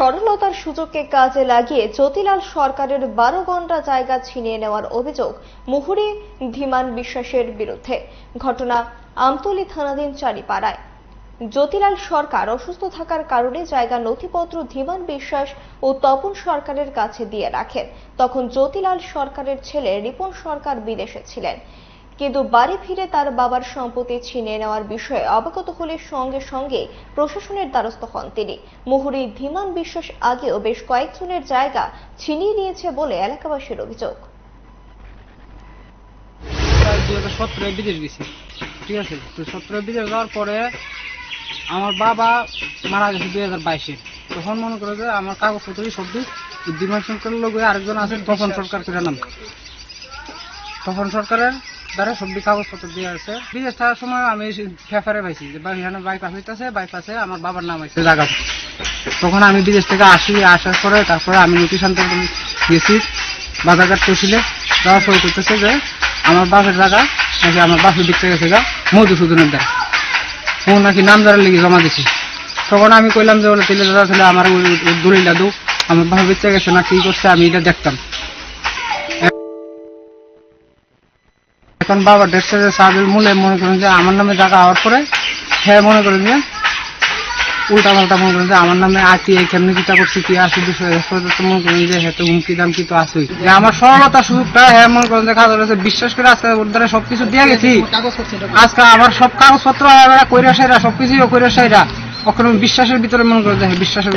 সরলতার সুযোগকে কাজে লাগিয়ে জ্যোতিলাল সরকারের 12 ঘন্টা জায়গা ছিনিয়ে নেওয়ার অভিযোগ মুহুরী ধীমান বিশ্বাসের বিরুদ্ধে। ঘটনা আমতলী থানাধীন চারিপাড়ায়। জ্যোতিলাল সরকার অসুস্থ থাকার কারণে জায়গা নথিপত্র ধীমান বিশ্বাস ও তপন সরকারের কাছে দিয়ে রাখেন। তখন জ্যোতিলাল সরকারের ছেলে রিপন সরকার বিদেশে ছিলেন, কিন্তু বাড়ি ফিরে তার বাবার সম্পত্তি ছিনিয়ে নেওয়ার বিষয়ে অবগত হলে সঙ্গে সঙ্গে প্রশাসনের দ্বারস্থ হন তিনি। মুহুরী ধীমান বিশ্বাস আগেও বেশ কয়েকজনের জায়গা ছিনিয়ে নিয়েছে বলে এলাকাবাসীর অভিযোগ। 2017 বিদেশ গেছি, ঠিক আছে। তো 17 বিদেশ যাওয়ার পরে আমার বাবা মারা গেছে 2022-এ। তখন মনে করে যে আমার কাগজপত্র সব ধীমান সরকারের লোক আরেকজন আছে তপন সরকার করে নাম, তপন সরকারের দ্বারা সব কাগজপত্র দিয়ে আছে। বিদেশ থাকার সময় আমি পেপারে পাইছি যে এখানে বাইপাস হইতেছে, বাইপাসে আমার বাবার নাম আছে জায়গা। তখন আমি বিদেশ থেকে আসার পরে তারপরে আমি নোটিশ আনতে গেছি বাজারঘাট তহসিলে। যাওয়ার পরে করতেছে যে আমার বাপের জায়গা নাকি আমার বাপের দিক থেকে গেছে মধুসূদনের দ্বারা ও নাকি নাম দ্বারা লিখে জমা দিছি। তখন আমি কইলাম যে ওরা তেলে দাদা ছেলে আমার দলিলটা দু, আমার বাপের দিক থেকে গেছে না কি করছে আমি এটা দেখতাম। এখন বাবা দেড়শো সাহেবের মূলে মনে করেন যে আমার নামে জায়গা হওয়ার পরে হ্যাঁ মনে করেন যে উল্টা পাল্টা মনে করেন যে আমার নামে আছি এই কেমনি চিন্তা করছি কি আসে বিষয় মনে করেন যে হ্যাঁ তো হুমকি দামকি তো আসুই যে আমার সরলতা সুযোগটা হ্যাঁ মনে করেন যে খাওয়া বিশ্বাস করে আজকে ওর দ্বারা সবকিছু দিয়ে গেছি। আজকে আমার সব কাগজপত্র কৈরাসাইরা সবকিছু কৈরাসাইরা ওখানে বিশ্বাসের ভিতরে মনে করেন যে বিশ্বাসের